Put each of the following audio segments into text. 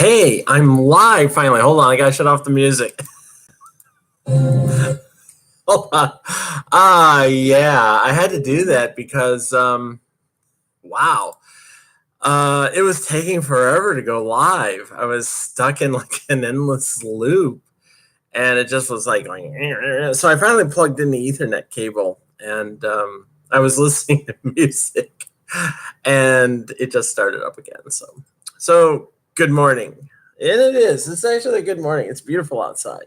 Hey, I'm live finally. Hold on, I gotta shut off the music. Hold on. Yeah, I had to do that because wow. It was taking forever to go live. I was stuck in like an endless loop and it just was like going so I finally plugged in the Ethernet cable and I was listening to music and it just started up again. So good morning. And it is. It's actually a good morning. It's beautiful outside.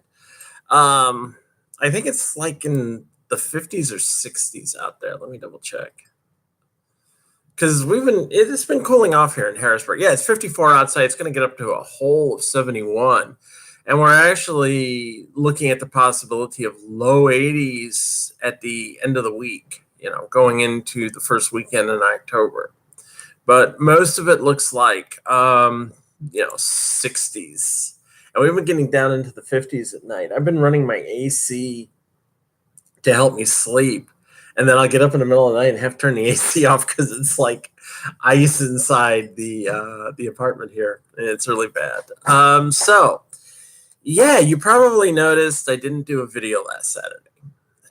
Um, I think it's like in the 50s or 60s out there. Let me double check. Because it's been cooling off here in Harrisburg. Yeah, it's 54 outside. It's going to get up to a whole of 71. And we're actually looking at the possibility of low 80s at the end of the week, going into the first weekend in October. But most of it looks like 60s, and we've been getting down into the 50s at night. I've been running my AC to help me sleep, and then I'll get up in the middle of the night and have to turn the AC off because it's like ice inside the apartment here, and it's really bad. So yeah, you probably noticed I didn't do a video last Saturday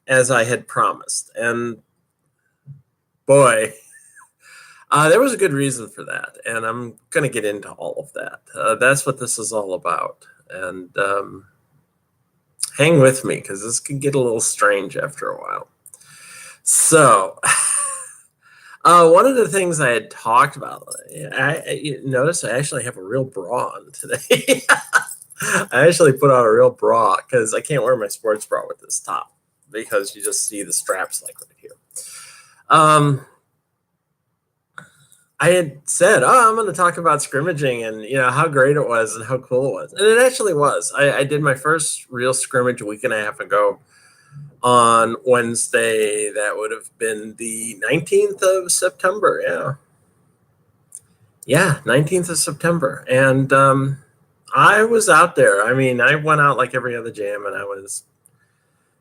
as I had promised, and boy, there was a good reason for that, and I'm going to get into all of that. That's what this is all about, and hang with me because this can get a little strange after a while. So, one of the things I had talked about, you notice I actually have a real bra on today. I actually put on a real bra because I can't wear my sports bra with this top because you just see the straps like right here. I had said, I'm going to talk about scrimmaging and, how great it was and how cool it was. And it actually was. I did my first real scrimmage a week and a half ago on Wednesday. That would have been the 19th of September. Yeah, 19th of September. And I was out there. I mean, I went out like every other jam and I was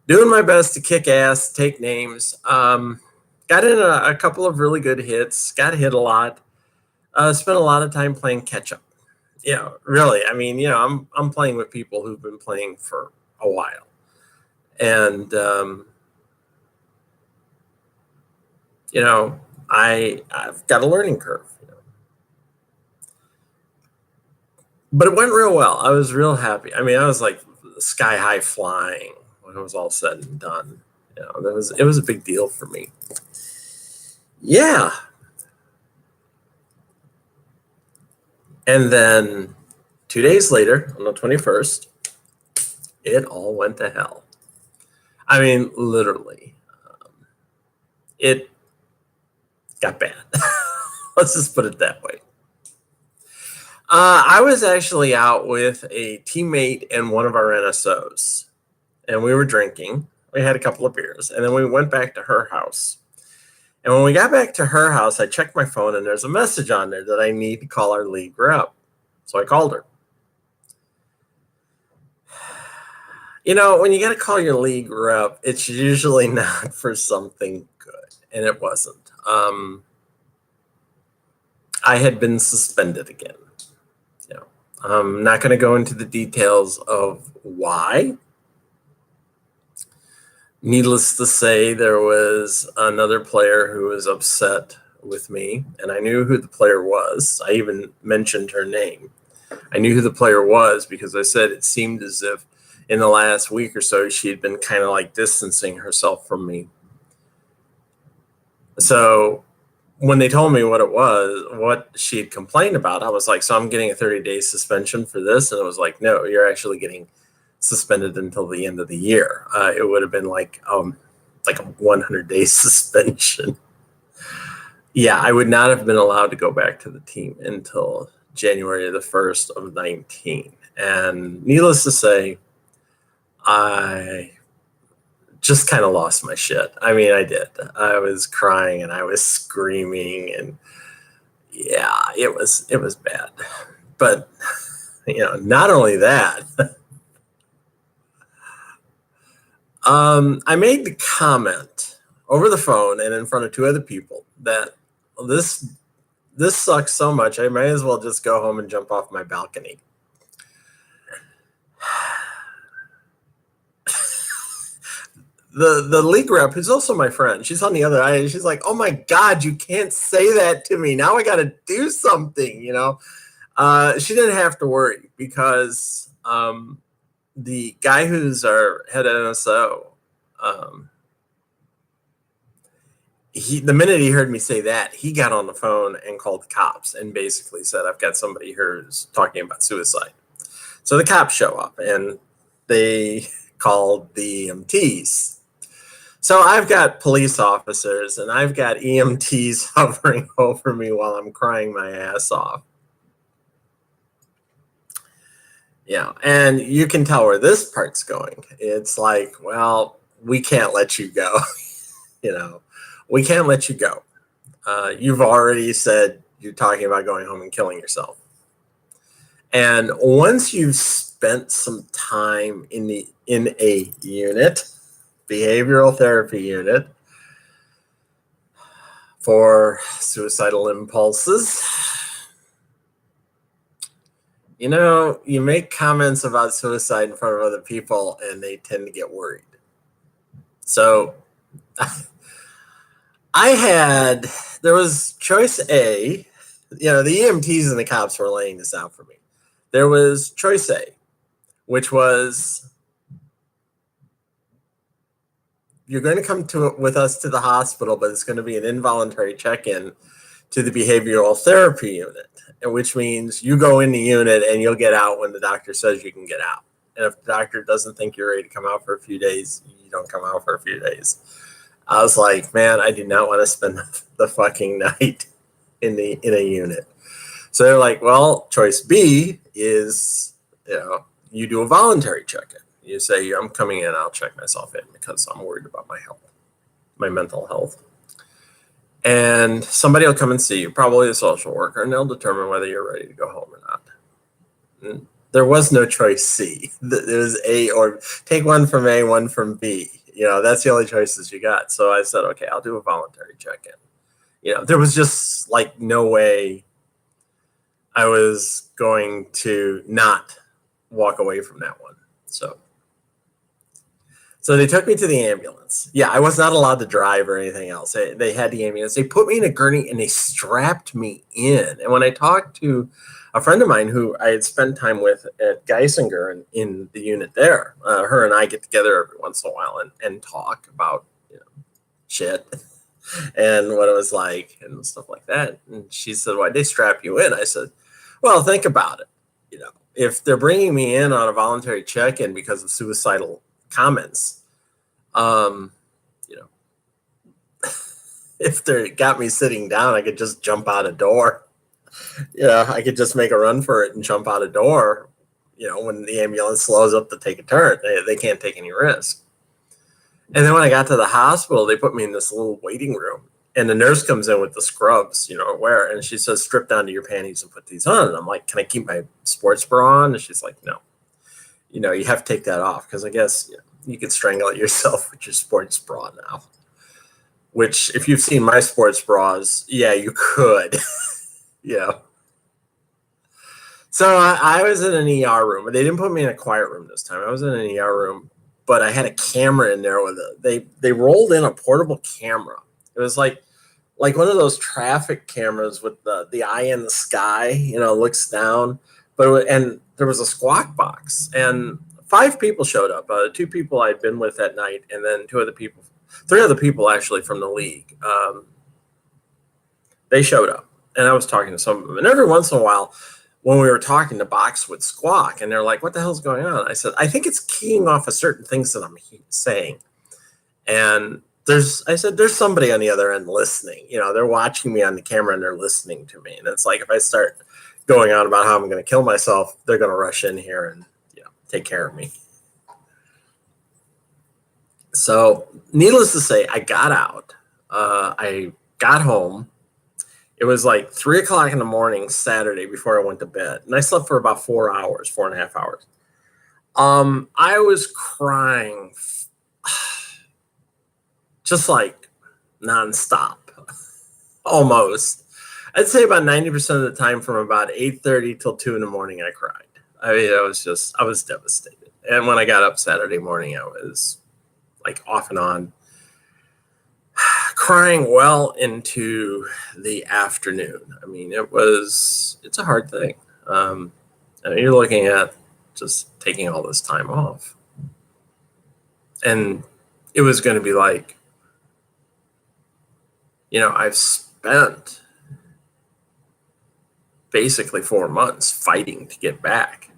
doing my best to kick ass, take names. Got in a couple of really good hits, got hit a lot, spent a lot of time playing catch up. Really. I mean, I'm playing with people who've been playing for a while. And, I've got a learning curve. But it went real well. I was real happy. I mean, I was like sky high flying when it was all said and done. It was a big deal for me. Yeah. And then 2 days later, on the 21st, it all went to hell. I mean, literally. It got bad. Let's just put it that way. I was actually out with a teammate and one of our NSOs, and we were drinking. We had a couple of beers, and then we went back to her house. And when we got back to her house, I checked my phone, and there's a message on there that I need to call our league rep. So I called her. When you got to call your league rep, it's usually not for something good, and it wasn't. I had been suspended again. I'm not going to go into the details of why. Needless to say, there was another player who was upset with me, and I knew who the player was. I even mentioned her name. I knew who the player was because I said it seemed as if in the last week or so she had been kind of like distancing herself from me. So when they told me what it was, what she had complained about, I was like, so I'm getting a 30-day suspension for this? And it was like, no, you're actually getting suspended until the end of the year. It would have been like a 100-day suspension. Yeah, I would not have been allowed to go back to the team until January the 1st of 19. And needless to say, I just kind of lost my shit. I mean, I did. I was crying and I was screaming, and yeah, it was bad. But not only that, I made the comment over the phone and in front of two other people that this sucks so much I may as well just go home and jump off my balcony. the league rep, who's also my friend, she's on the other eye, and she's like, "Oh my God, you can't say that to me. Now I got to do something." She didn't have to worry because the guy who's our head NSO, the minute he heard me say that, he got on the phone and called the cops and basically said, "I've got somebody here who's talking about suicide." So the cops show up and they called the EMTs. So I've got police officers and I've got EMTs hovering over me while I'm crying my ass off. Yeah, and you can tell where this part's going. It's like, well, we can't let you go. We can't let you go. You've already said you're talking about going home and killing yourself. And once you've spent some time in a unit, behavioral therapy unit, for suicidal impulses, you make comments about suicide in front of other people and they tend to get worried. So there was choice A. The EMTs and the cops were laying this out for me. There was choice A, which was, you're going to come with us to the hospital, but it's going to be an involuntary check-in to the behavioral therapy unit, which means you go in the unit and you'll get out when the doctor says you can get out. And if the doctor doesn't think you're ready to come out for a few days, you don't come out for a few days. I was like, man, I do not want to spend the fucking night in a unit. So they're like, well, choice B is, you do a voluntary check-in. You say, I'm coming in, I'll check myself in because I'm worried about my health, my mental health. And somebody will come and see you, probably a social worker, and they'll determine whether you're ready to go home or not. And there was no choice C. There was A, or take one from A, one from B. That's the only choices you got. So I said, okay, I'll do a voluntary check-in. There was just like no way I was going to not walk away from that one. So they took me to the ambulance. Yeah, I was not allowed to drive or anything else. They had the ambulance. They put me in a gurney and they strapped me in. And when I talked to a friend of mine who I had spent time with at Geisinger in the unit there, her and I get together every once in a while and talk about shit and what it was like and stuff like that. And she said, "Why'd they strap you in?" I said, "Well, think about it. If they're bringing me in on a voluntary check-in because of suicidal comments, if they got me sitting down, I could just jump out a door. I could just make a run for it and jump out a door. When the ambulance slows up to take a turn, they can't take any risk." And then when I got to the hospital, they put me in this little waiting room. And the nurse comes in with the scrubs, wear, and she says, "Strip down to your panties and put these on." And I'm like, "Can I keep my sports bra on?" And she's like, "No. You have to take that off because I guess you could strangle yourself with your sports bra now." Which, if you've seen my sports bras, yeah, you could. So I was in an ER room. They didn't put me in a quiet room this time. I was in an ER room, but I had a camera in there they rolled in a portable camera. It was like one of those traffic cameras with the eye in the sky, looks down. And there was a squawk box, and 5 people showed up. 2 people I'd been with that night, and then 3 other people actually from the league. They showed up, and I was talking to some of them. And every once in a while, when we were talking, the box would squawk, and they're like, "What the hell's going on?" I said, "I think it's keying off of certain things that I'm saying." And I said, there's somebody on the other end listening. They're watching me on the camera and they're listening to me. And it's like, if I start going on about how I'm going to kill myself, they're going to rush in here and take care of me. So needless to say, I got out. I got home. It was like 3:00 in the morning Saturday before I went to bed. And I slept for about 4.5 hours. I was crying just like nonstop, almost. I'd say about 90% of the time from about 8:30 till 2 in the morning, I cried. I mean, I was devastated. And when I got up Saturday morning, I was like off and on, crying well into the afternoon. I mean, it's a hard thing. You're looking at just taking all this time off. And it was going to be like, I've spent basically 4 months fighting to get back.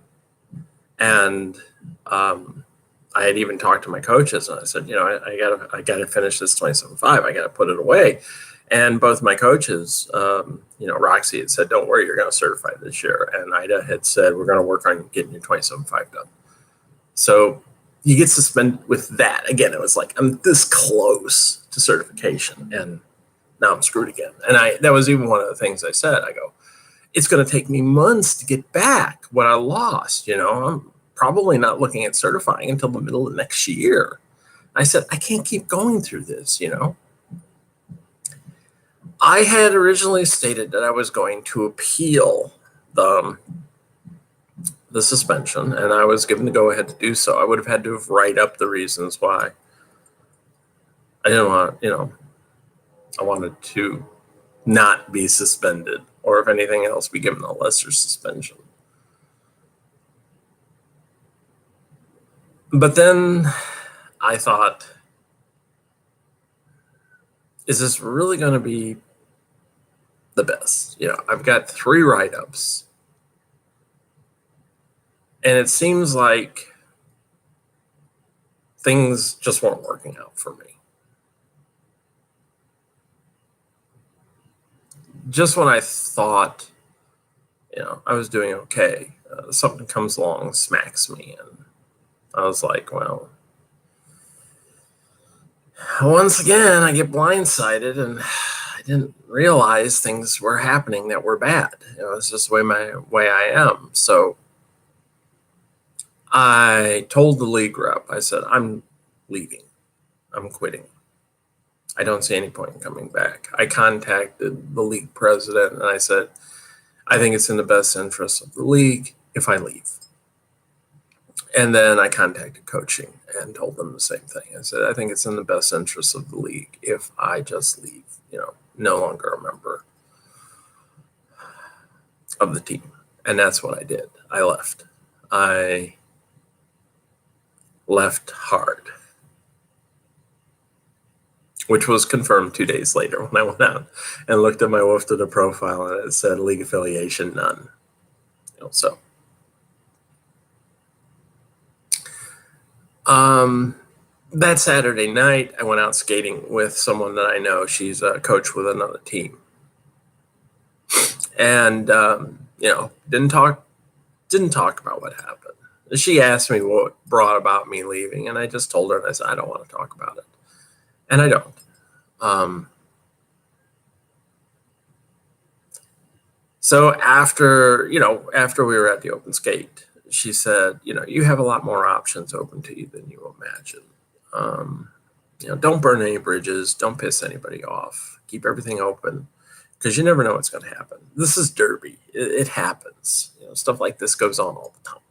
And I had even talked to my coaches, and I said, I gotta finish this 27.5. I gotta put it away. And both my coaches, Roxy had said, don't worry, you're going to certify this year. And Ida had said, we're going to work on getting your 27.5 done. So you get suspended with that. Again, it was like, I'm this close to certification, and now I'm screwed again. And that was even one of the things I said. I go, it's going to take me months to get back what I lost. I'm probably not looking at certifying until the middle of next year. I said, I can't keep going through this, I had originally stated that I was going to appeal the suspension, and I was given the go-ahead to do so. I would have had to write up the reasons why. I didn't want, I wanted to not be suspended, or if anything else, be given a lesser suspension. But then I thought, is this really going to be the best? I've got 3 write-ups, and it seems like things just weren't working out for me. Just when I thought, I was doing okay, something comes along, smacks me, and I was like, well, once again, I get blindsided, and I didn't realize things were happening that were bad. It's just the way I am. So I told the league rep, I said, I'm leaving. I'm quitting. I don't see any point in coming back. I contacted the league president, and I said, I think it's in the best interest of the league if I leave. And then I contacted coaching and told them the same thing. I said, I think it's in the best interest of the league if I just leave, no longer a member of the team. And that's what I did. I left. I left hard, which was confirmed 2 days later when I went out and looked at my WFDA profile, and it said league affiliation, none. So that Saturday night, I went out skating with someone that I know. She's a coach with another team. And, didn't talk about what happened. She asked me what brought about me leaving, and I just told her, and I said, I don't want to talk about it. And I don't. So after we were at the open skate, she said, you have a lot more options open to you than you imagine. Don't burn any bridges. Don't piss anybody off. Keep everything open, because you never know what's going to happen. This is Derby. It happens. Stuff like this goes on all the time.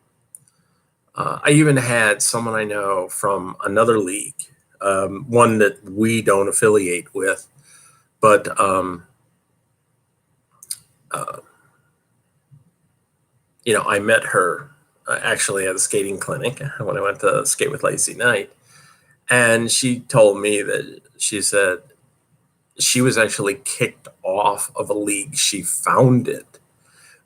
I even had someone I know from another league, one that we don't affiliate with, but I met her actually at a skating clinic when I went to skate with Lacey Knight, and she told me that she said she was actually kicked off of a league she founded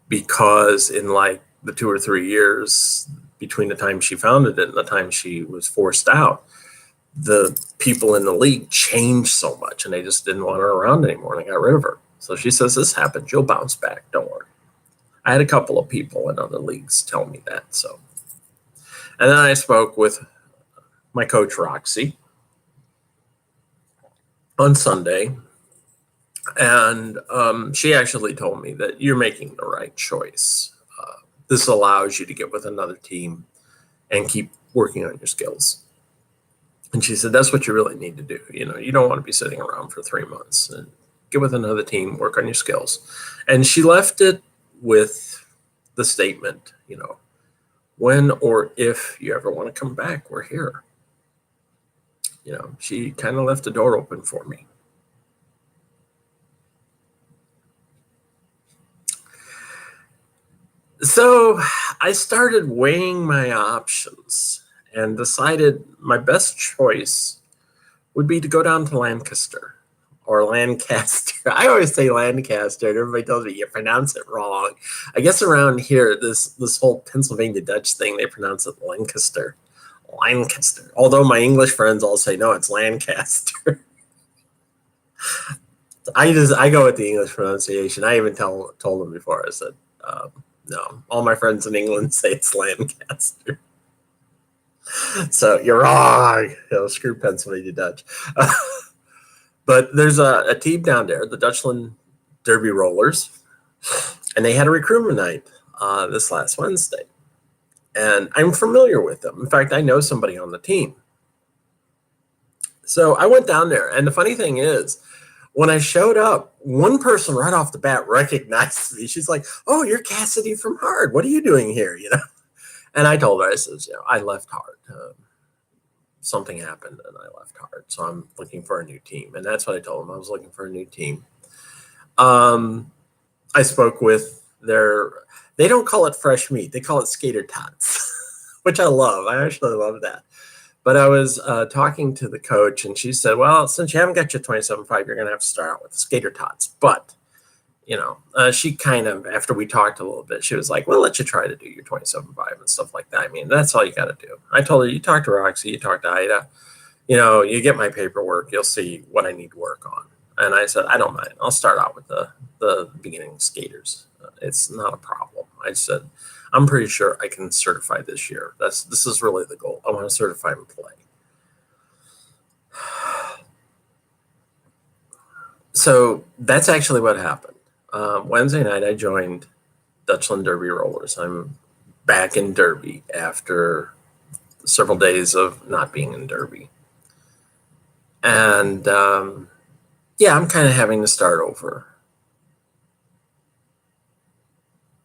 because in like the 2 or 3 years between the time she founded it and the time she was forced out, the people in the league changed so much and they just didn't want her around anymore, and they got rid of her. So she says, this happened. You'll bounce back. Don't worry. I had a couple of people in other leagues tell me that. So, and then I spoke with my coach, Roxy, on Sunday, and she actually told me that you're making the right choice. This allows you to get with another team and keep working on your skills. And she said, that's what you really need to do. You don't want to be sitting around for 3 months. And get with another team, work on your skills. And she left it with the statement, when or if you ever want to come back, we're here. she kind of left the door open for me. So I started weighing my options and decided my best choice would be to go down to Lancaster or Lancaster. I always say Lancaster, and everybody tells me you pronounce it wrong. I guess around here, this whole Pennsylvania Dutch thing, they pronounce it Lancaster. Lancaster. Although my English friends all say no, it's Lancaster. I go with the English pronunciation. I even told them before. I said no. All my friends in England say it's Lancaster. So you're wrong. Screw Pennsylvania Dutch. But there's a team down there, the Dutchland Derby Rollers, and they had a recruitment night this last Wednesday. And I'm familiar with them. In fact, I know somebody on the team. So I went down there, and the funny thing is, when I showed up, one person right off the bat recognized me. She's like, "Oh, you're Cassidy from Hard. What are you doing here?" And I told her, I says, I left Hard. Something happened, and I left Hard, so I'm looking for a new team. And that's what I told them. I was looking for a new team. I spoke with they don't call it fresh meat. They call it skater tots, which I love. I actually love that. But I was talking to the coach, and she said, well, since you haven't got your 27.5, you're going to have to start out with the skater tots. But, she kind of, after we talked a little bit, she was like, we'll let you try to do your 27.5 and stuff like that. I mean, that's all you got to do. I told her, you talk to Roxy, you talk to Ida, you get my paperwork, you'll see what I need to work on. And I said, I don't mind. I'll start out with the beginning skaters. It's not a problem. I said, I'm pretty sure I can certify this year. This is really the goal. I want to certify and play. So that's actually what happened. Wednesday night, I joined Dutchland Derby Rollers. I'm back in Derby after several days of not being in Derby. And I'm kind of having to start over.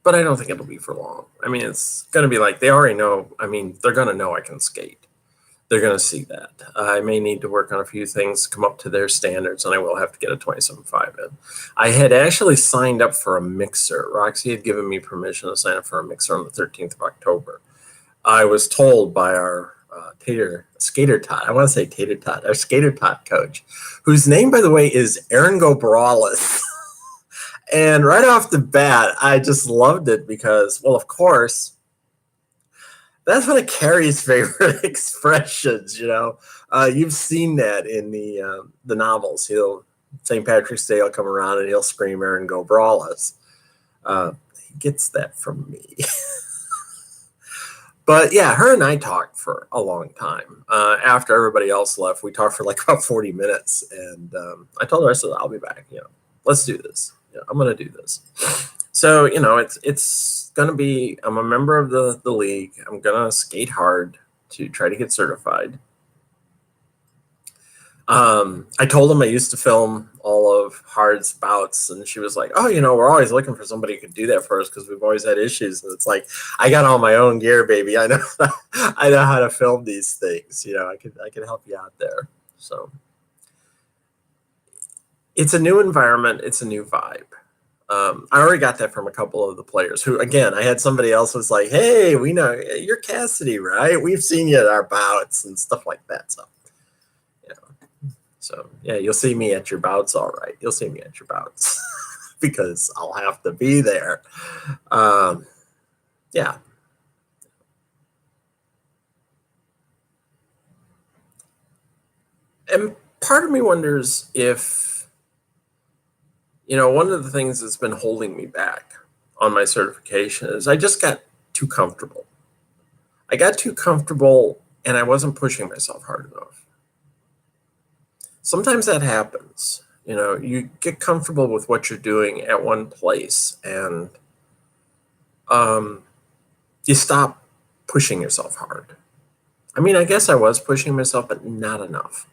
But I don't think it'll be for long. I mean, it's going to be like, they already know. I mean, they're going to know I can skate. They're going to see that. I may need to work on a few things, come up to their standards, and I will have to get a 27.5 in. I had actually signed up for a mixer. Roxy had given me permission to sign up for a mixer on the 13th of October. I was told by our skater tot, I want to say tater tot, our skater tot coach, whose name, by the way, is Aaron Gobralis. And right off the bat, I just loved it because, well, of course, that's one of Carrie's favorite expressions. You've seen that in the novels. St. Patrick's Day will come around and he'll scream Aaron Gobralis. He gets that from me. But yeah, her and I talked for a long time. After everybody else left, we talked for like about 40 minutes, and I told her, I said, I'll be back. Let's do this. I'm going to do this. So, it's going to be, I'm a member of the league. I'm going to skate hard to try to get certified. I told him I used to film all of Hard's bouts, and she was like, oh, we're always looking for somebody who could do that for us because we've always had issues. And it's like, I got all my own gear, baby. I know how to film these things. I could help you out there. So it's a new environment. It's a new vibe. I already got that from a couple of the players who, again, I had somebody else was like, hey, we know you're Cassidy, right? We've seen you at our bouts and stuff like that. So, you'll see me at your bouts. All right. You'll see me at your bouts because I'll have to be there. Yeah. And part of me wonders if, one of the things that's been holding me back on my certification is I just got too comfortable. I got too comfortable and I wasn't pushing myself hard enough. Sometimes that happens. You get comfortable with what you're doing at one place and you stop pushing yourself hard. I mean, I guess I was pushing myself, but not enough.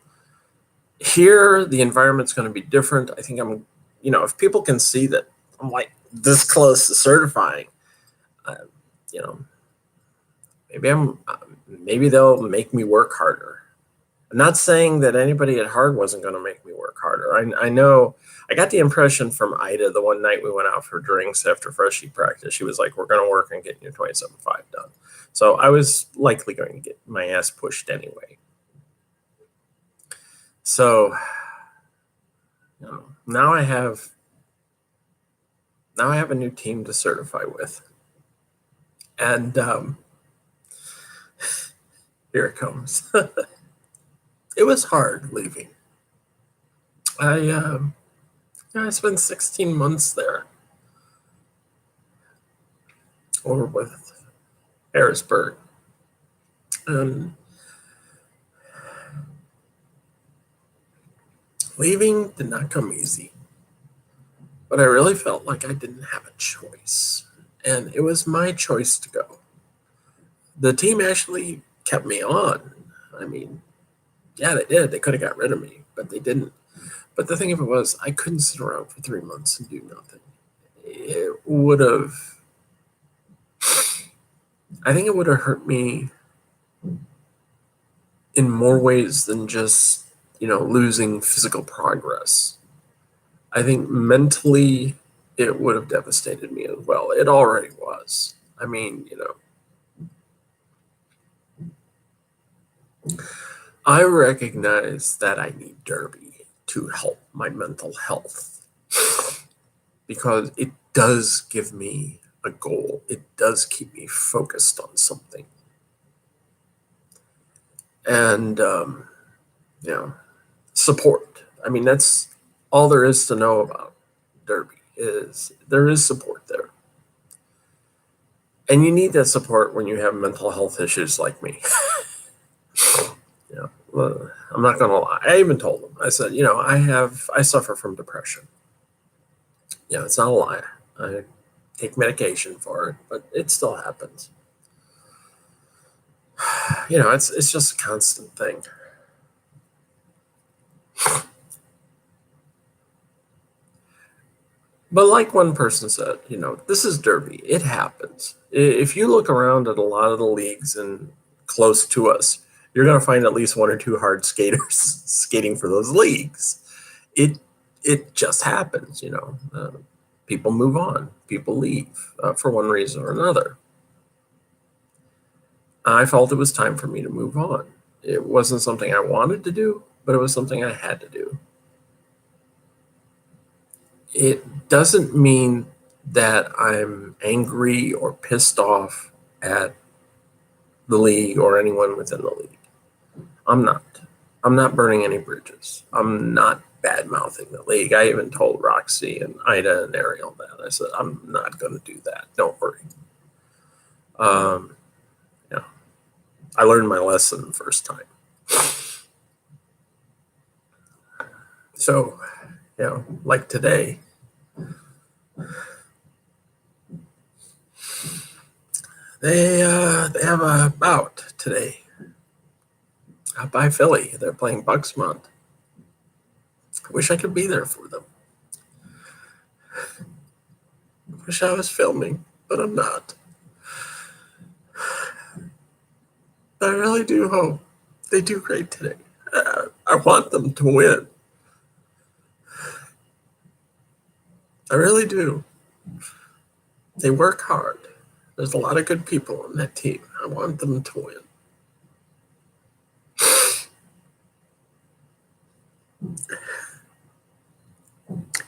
Here, the environment's going to be different. I think I'm, if people can see that I'm like this close to certifying, maybe they'll make me work harder. I'm not saying that anybody at Hard wasn't going to make me work harder. I know I got the impression from Ida the one night we went out for drinks after freshie practice. She was like, "We're going to work on getting your 27.5 done." So I was likely going to get my ass pushed anyway. So now I have a new team to certify with, and here it comes. It was hard leaving. I spent 16 months there over with Harrisburg, and leaving did not come easy. But I really felt like I didn't have a choice, and it was my choice to go. The team actually kept me on. I mean, yeah, they did. They could have got rid of me, but they didn't. But the thing of it was, I couldn't sit around for 3 months and do nothing. It would have, I think it would have hurt me in more ways than just, losing physical progress. I think mentally it would have devastated me as well. It already was. I mean, I recognize that I need Derby to help my mental health because it does give me a goal. It does keep me focused on something. And, support. I mean, that's all there is to know about Derby is there is support there. And you need that support when you have mental health issues like me. I'm not going to lie. I even told them, I said, I suffer from depression. It's not a lie. I take medication for it, but it still happens. It's just a constant thing. But like one person said, this is Derby. It happens. If you look around at a lot of the leagues and close to us, you're going to find at least one or two hard skaters skating for those leagues. It just happens, people move on, people leave for one reason or another. I felt it was time for me to move on. It wasn't something I wanted to do, but it was something I had to do. It doesn't mean that I'm angry or pissed off at the league or anyone within the league. I'm not. I'm not burning any bridges. I'm not bad-mouthing the league. I even told Roxy and Ida and Ariel that. I said, I'm not going to do that. Don't worry. I learned my lesson the first time. So, like today, they have a bout today out by Philly. They're playing Bucksmont. I wish I could be there for them. I wish I was filming, but I'm not. I really do hope they do great today. I want them to win. I really do. They work hard. There's a lot of good people on that team. I want them to win.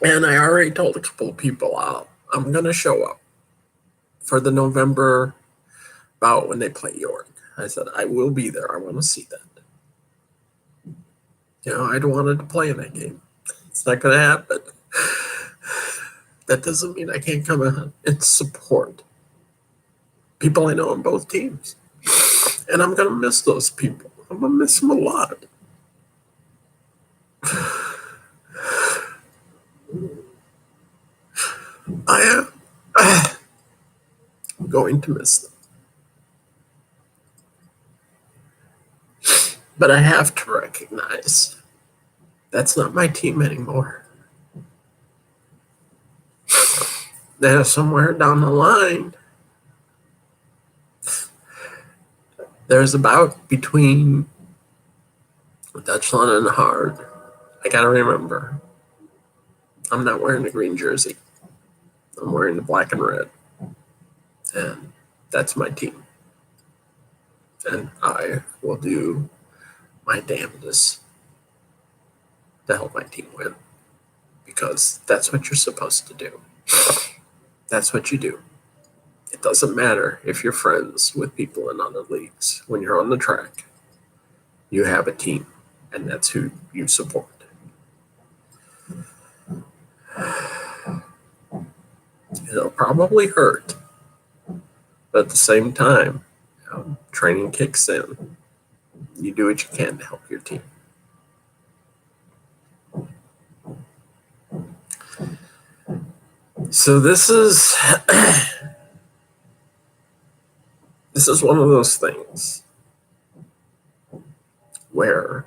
And I already told a couple of people I'm going to show up for the November bout when they play York. I said, I will be there. I want to see that. I'd wanted to play in that game. It's not going to happen. That doesn't mean I can't come out and support people I know on both teams. And I'm going to miss those people. I'm going to miss them a lot. I am going to miss them. But I have to recognize that's not my team anymore. That somewhere down the line, there's a bout between Dutch London hard. I gotta remember, I'm not wearing the green jersey. I'm wearing the black and red. And that's my team. And I will do my damnedest to help my team win. Because that's what you're supposed to do. That's what you do. It doesn't matter if you're friends with people in other leagues. When you're on the track, you have a team, and that's who you support. It'll probably hurt, but at the same time, training kicks in. You do what you can to help your team. So this is one of those things where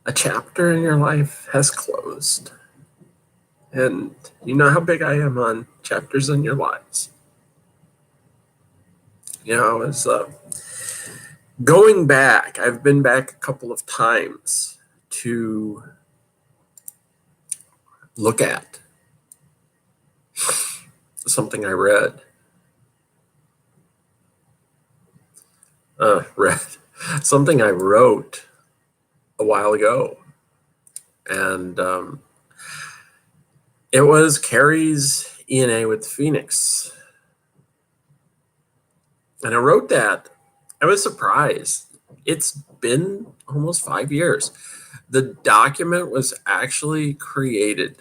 a chapter in your life has closed. And you know how big I am on chapters in your lives. It's going back. I've been back a couple of times to look at something I read. Something I wrote a while ago. And it was Carey's ENA with Phoenix. And I wrote that. I was surprised. It's been almost 5 years. The document was actually created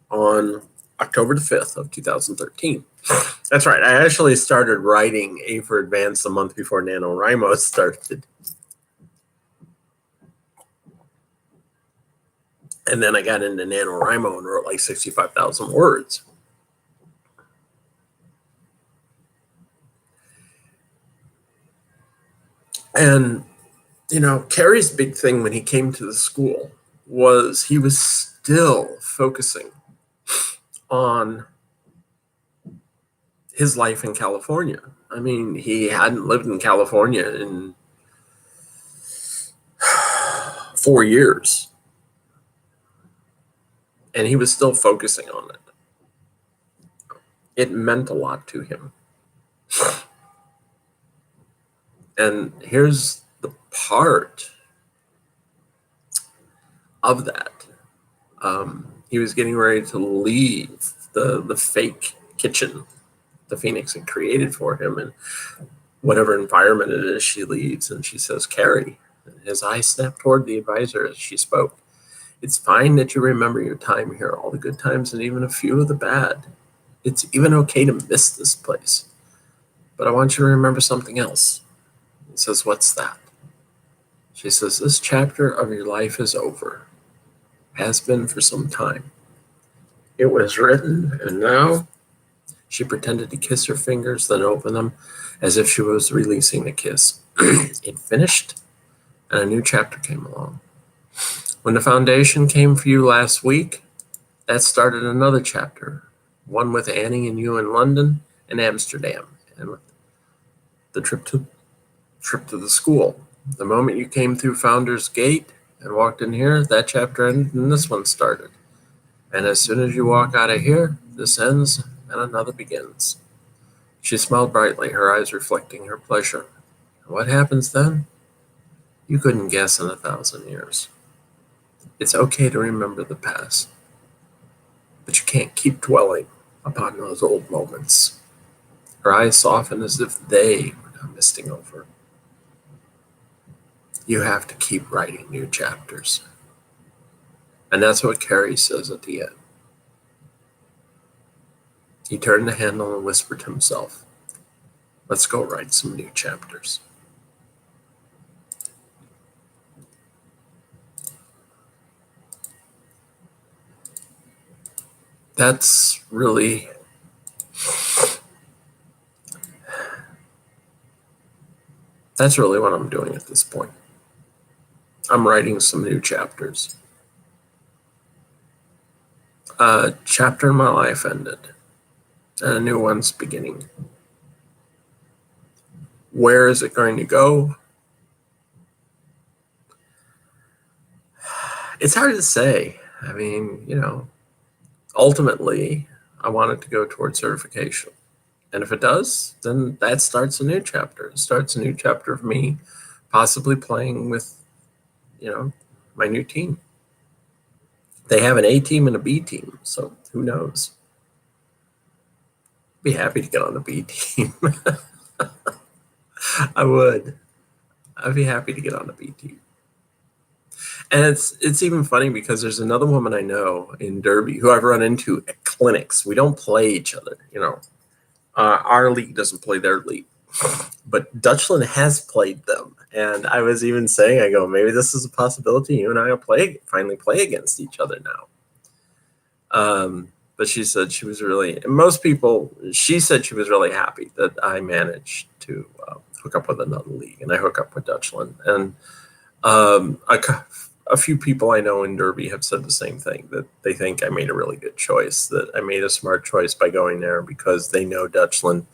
on October the 5th of 2013. That's right. I actually started writing A for Advanced a month before NaNoWriMo started. And then I got into NaNoWriMo and wrote like 65,000 words. And, Carey's big thing when he came to the school was he was still focusing on his life in California. I mean, he hadn't lived in California in 4 years. And he was still focusing on it. It meant a lot to him. And here's the part of that. He was getting ready to leave the fake kitchen the Phoenix had created for him, and whatever environment it is, she leaves, and she says, "Carey." His eyes snapped toward the advisor as she spoke. "It's fine that you remember your time here, all the good times and even a few of the bad. It's even okay to miss this place. But I want you to remember something else." He says, "What's that?" She says, "This chapter of your life is over. Has been for some time. It was written, and now..." She pretended to kiss her fingers, then open them as if she was releasing the kiss. It finished, and a new chapter came along. When the foundation came for you last week, that started another chapter, one with Annie and you in London and Amsterdam, and the trip to the school. The moment you came through Founder's Gate and walked in here, that chapter ended and this one started. And as soon as you walk out of here, this ends and another begins. She smiled brightly, her eyes reflecting her pleasure. And what happens then? You couldn't guess in 1,000 years. It's okay to remember the past, but you can't keep dwelling upon those old moments. Her eyes softened as if they were now misting over. You have to keep writing new chapters. And that's what Carey says at the end. He turned the handle and whispered to himself, "Let's go write some new chapters." That's really what I'm doing at this point. I'm writing some new chapters. A chapter in my life ended, and a new one's beginning. Where is it going to go? It's hard to say. I mean, ultimately, I want it to go towards certification. And if it does, then that starts a new chapter. It starts a new chapter of me possibly playing with, my new team. They have an A team and a B team, so who knows? Be happy to get on the B team. I would. I'd be happy to get on the B team. And it's even funny because there's another woman I know in Derby who I've run into at clinics. We don't play each other, our league doesn't play their league, but Dutchland has played them. And I was even saying, I go, maybe this is a possibility. You and I will finally play against each other now. But she said she was she said she was really happy that I managed to hook up with another league, and I hook up with Dutchland. And a few people I know in Derby have said the same thing, that they think I made a really good choice, that I made a smart choice by going there because they know Dutchland.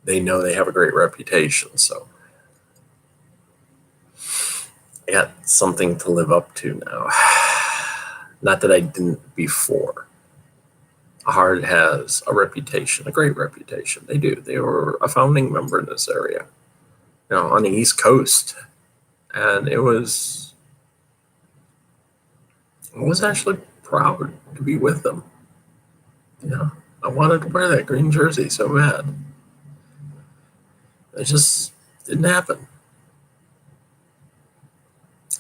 They know they have a great reputation. So I got something to live up to now. Not that I didn't before. Hard has a reputation, a great reputation. They do. They were a founding member in this area, on the East Coast. And I was actually proud to be with them. I wanted to wear that green jersey so bad. It just didn't happen.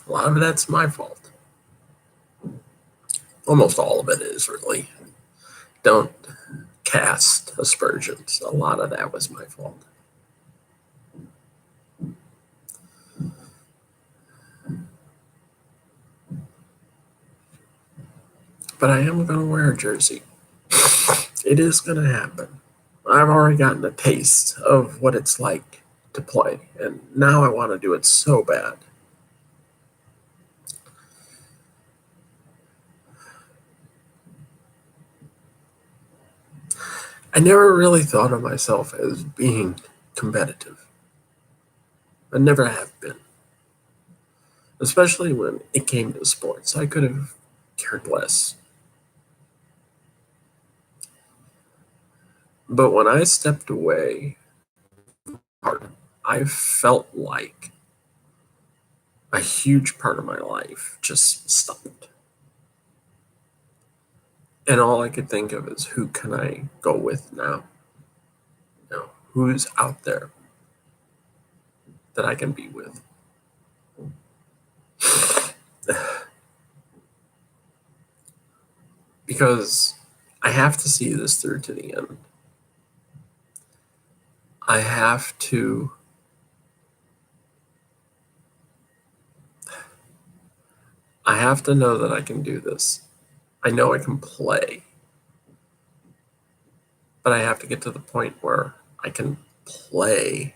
A lot of that's my fault. Almost all of it is, really. Don't cast aspersions. A lot of that was my fault. But I am going to wear a jersey. It is going to happen. I've already gotten a taste of what it's like to play, and now I want to do it so bad. I never really thought of myself as being competitive. I never have been. Especially when it came to sports. I could have cared less. But when I stepped away, I felt like a huge part of my life just stopped. And all I could think of is, who can I go with now? Who's out there that I can be with? Because I have to see this through to the end. I have to know that I can do this. I know I can play. But I have to get to the point where I can play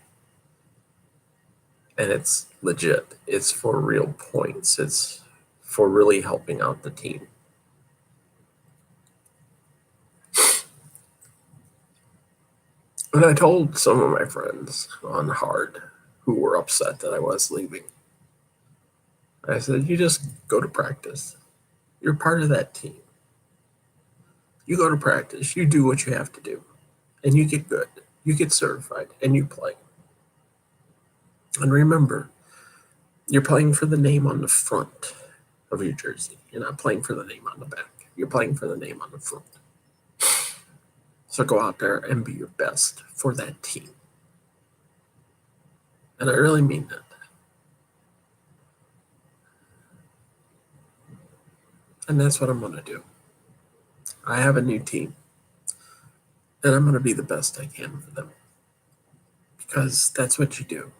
and it's legit. It's for real points. It's for really helping out the team. And I told some of my friends on Hard who were upset that I was leaving. I said, you just go to practice. You're part of that team. You go to practice, you do what you have to do, and you get good. You get certified, and you play. And remember, you're playing for the name on the front of your jersey. You're not playing for the name on the back. You're playing for the name on the front. So go out there and be your best for that team. And I really mean that. And that's what I'm going to do. I have a new team. And I'm going to be the best I can for them. Because that's what you do.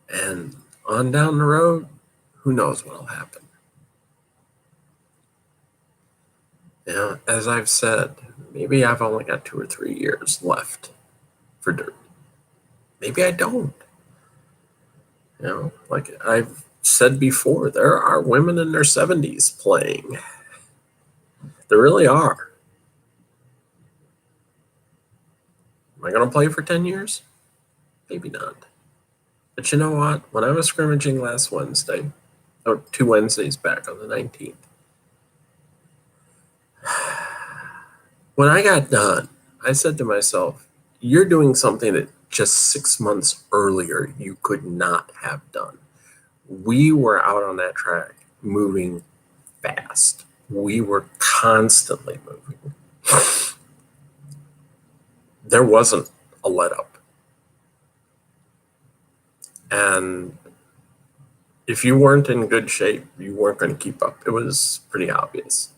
And on down the road, who knows what will happen. As I've said, maybe I've only got 2 or 3 years left for Derby. Maybe I don't. Like I've said before, there are women in their 70s playing. There really are. I going to play for 10 years? Maybe not. But you know what? When I was scrimmaging last Wednesday, or 2 Wednesdays back on the 19th, when I got done, I said to myself, you're doing something that just 6 months earlier you could not have done. We were out on that track moving fast. We were constantly moving. There wasn't a let up. And if you weren't in good shape, you weren't going to keep up. It was pretty obvious.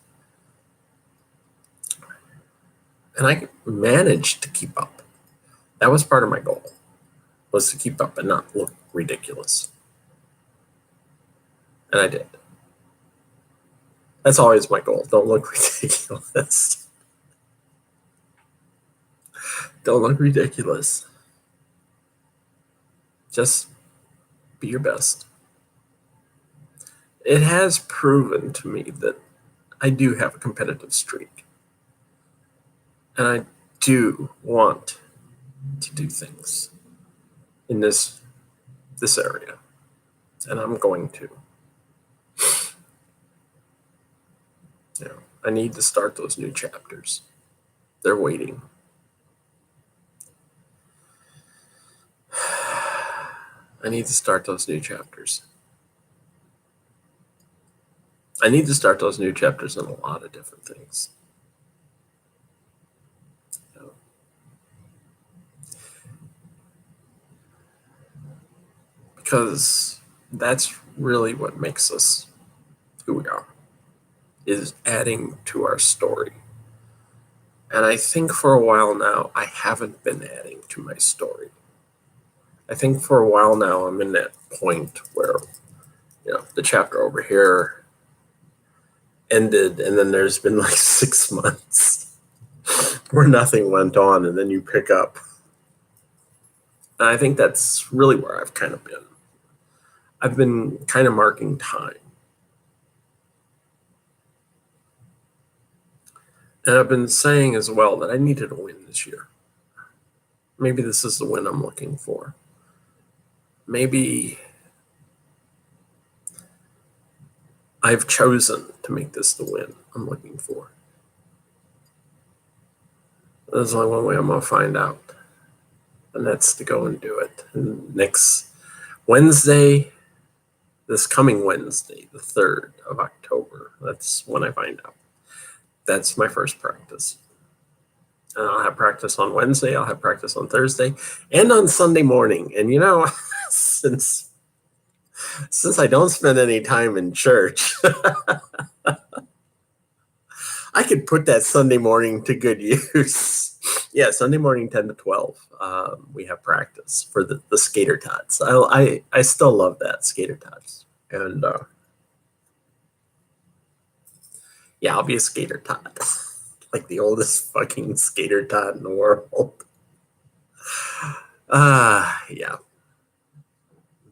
And I managed to keep up. That was part of my goal, was to keep up and not look ridiculous. And I did. That's always my goal. Don't look ridiculous. Don't look ridiculous. Just be your best. It has proven to me that I do have a competitive streak. And I do want to do things in this area. And I'm going to. I need to start those new chapters. They're waiting. I need to start those new chapters. I need to start those new chapters in a lot of different things. Because that's really what makes us who we are, is adding to our story. And I think for a while now, I haven't been adding to my story. I think for a while now, I'm in that point where, the chapter over here ended, and then there's been like 6 months where nothing went on, and then you pick up. And I think that's really where I've kind of been. I've been kind of marking time. And I've been saying as well that I needed a win this year. Maybe this is the win I'm looking for. Maybe I've chosen to make this the win I'm looking for. There's only one way I'm going to find out. And that's to go and do it. And next Wednesday, this coming Wednesday, the 3rd of October, that's when I find out. That's my first practice. And I'll have practice on Wednesday, I'll have practice on Thursday, and on Sunday morning. And since I don't spend any time in church, I could put that Sunday morning to good use. Yeah, Sunday morning, 10 to 12, we have practice for the skater tots. I still love that, skater tots. And yeah, I'll be a skater tot. Like the oldest fucking skater tot in the world. Yeah.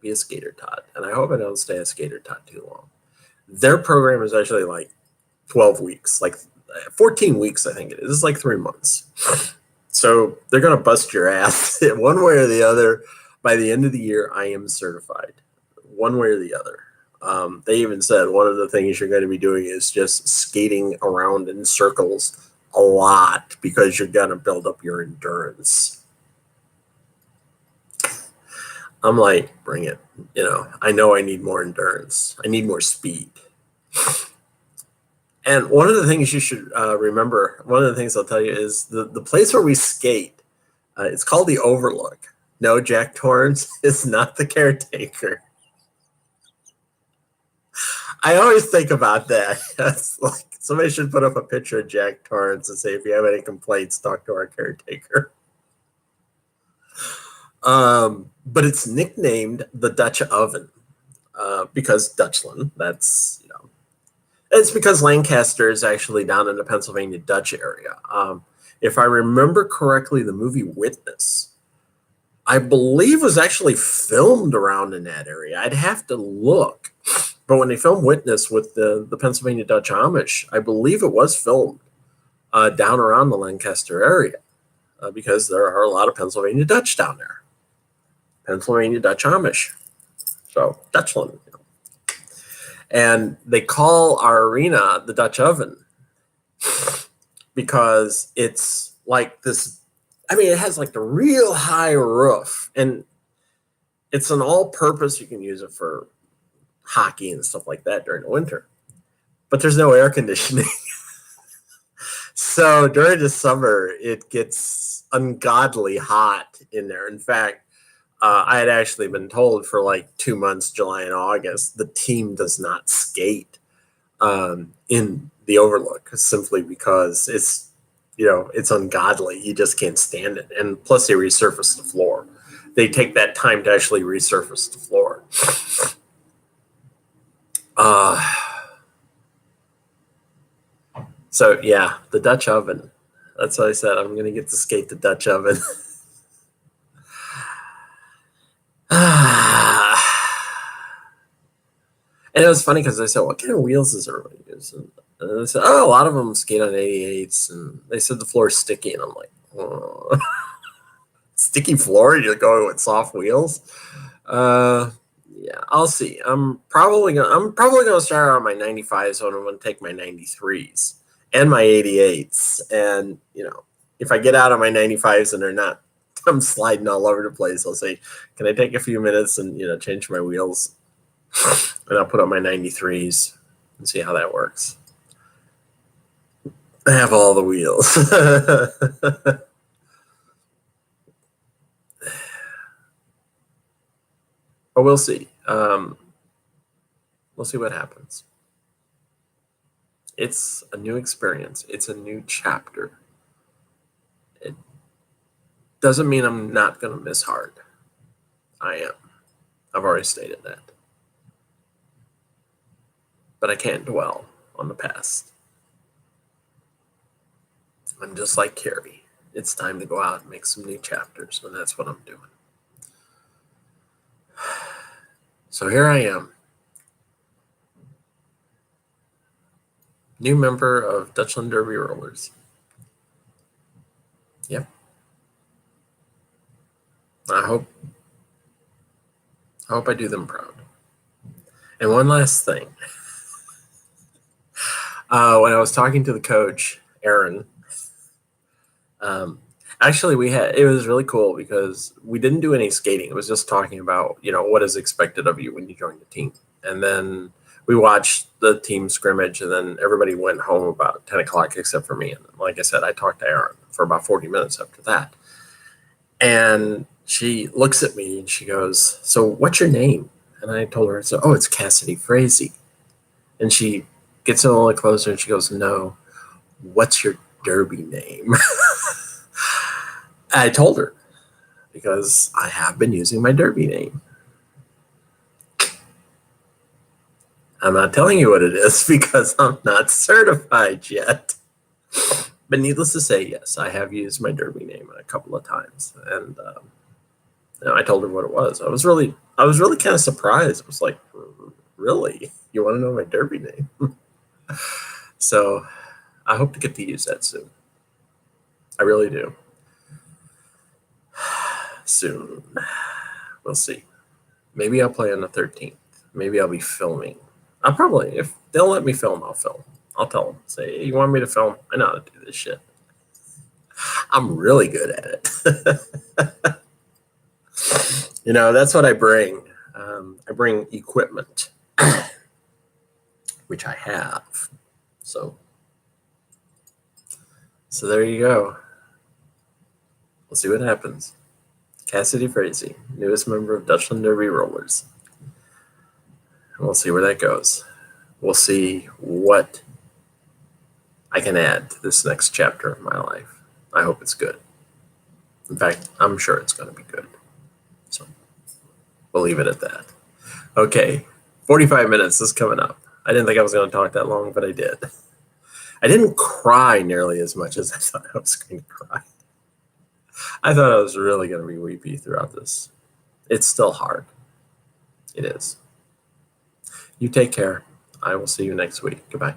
Be a skater tot. And I hope I don't stay a skater tot too long. Their program is actually like 12 weeks, like 14 weeks, I think it is. It's like 3 months. So they're going to bust your ass one way or the other. By the end of the year, I am certified, one way or the other. They even said one of the things you're going to be doing is just skating around in circles a lot because you're going to build up your endurance. I'm like, bring it. I know I need more endurance. I need more speed. And one of the things you should remember, one of the things I'll tell you is the place where we skate, it's called the Overlook. No, Jack Torrance is not the caretaker. I always think about that. It's like somebody should put up a picture of Jack Torrance and say, if you have any complaints, talk to our caretaker. But it's nicknamed the Dutch Oven because Dutchland. That's, it's because Lancaster is actually down in the Pennsylvania Dutch area. If I remember correctly, the movie Witness, I believe, was actually filmed around in that area. I'd have to look. But when they filmed Witness with the Pennsylvania Dutch Amish, I believe it was filmed down around the Lancaster area. because there are a lot of Pennsylvania Dutch down there. Pennsylvania Dutch Amish. So Dutchland. And they call our arena the Dutch Oven because it's like this. I mean, it has like the real high roof, and it's an all-purpose. You can use it for hockey and stuff like that during the winter. But there's no air conditioning. So during the summer, it gets ungodly hot in there. In fact, I had actually been told for like 2 months, July and August, the team does not skate in the Overlook simply because it's ungodly. You just can't stand it. And plus, they resurface the floor. They take that time to actually resurface the floor. So yeah, the Dutch Oven. That's what I said. I'm gonna get to skate the Dutch Oven. And it was funny because I said, "What kind of wheels is everybody using?" And they said, "Oh, a lot of them skate on 88s." And they said the floor is sticky, and I'm like, oh. Sticky floor? You're going with soft wheels? Yeah, I'll see. I'm probably gonna start on my 95s, so I'm gonna take my 93s and my 88s. And if I get out of my 95s and they're not, I'm sliding all over the place, I'll say, "Can I take a few minutes and change my wheels?" And I'll put on my 93s and see how that works. I have all the wheels. But we'll see. We'll see what happens. It's a new experience. It's a new chapter. It doesn't mean I'm not going to miss hard. I am. I've already stated that. But I can't dwell on the past. I'm just like Carrie. It's time to go out and make some new chapters, and that's what I'm doing. So here I am. New member of Dutchland Derby Rollers. Yep. I hope I do them proud. And one last thing. When I was talking to the coach, Aaron, actually it was really cool because we didn't do any skating. It was just talking about, what is expected of you when you join the team. And then we watched the team scrimmage, and then everybody went home about 10 o'clock except for me. And like I said, I talked to Aaron for about 40 minutes after that. And she looks at me and she goes, "So what's your name?" And I told her, "Oh, it's Cassidy Frazee." And she gets a little closer and she goes, "No, what's your derby name?" I told her because I have been using my derby name. I'm not telling you what it is because I'm not certified yet. But needless to say, yes, I have used my derby name a couple of times, and I told her what it was. I was really kind of surprised. I was like, "Really? You want to know my derby name?" So I hope to get to use that soon. I really do. Soon. We'll see. Maybe I'll play on the 13th. Maybe I'll be filming. I'll probably, if they'll let me film, I'll film. I'll tell them, say, "Hey, you want me to film? I know how to do this shit. I'm really good at it." That's what I bring. I bring equipment, which I have. So there you go. We'll see what happens. Cassidy Frazee, newest member of Dutchland Derby Rollers. We'll see where that goes. We'll see what I can add to this next chapter of my life. I hope it's good. In fact, I'm sure it's going to be good. So we'll leave it at that. Okay, 45 minutes is coming up. I didn't think I was going to talk that long, but I did. I didn't cry nearly as much as I thought I was going to cry. I thought I was really going to be weepy throughout this. It's still hard. It is. You take care. I will see you next week. Goodbye.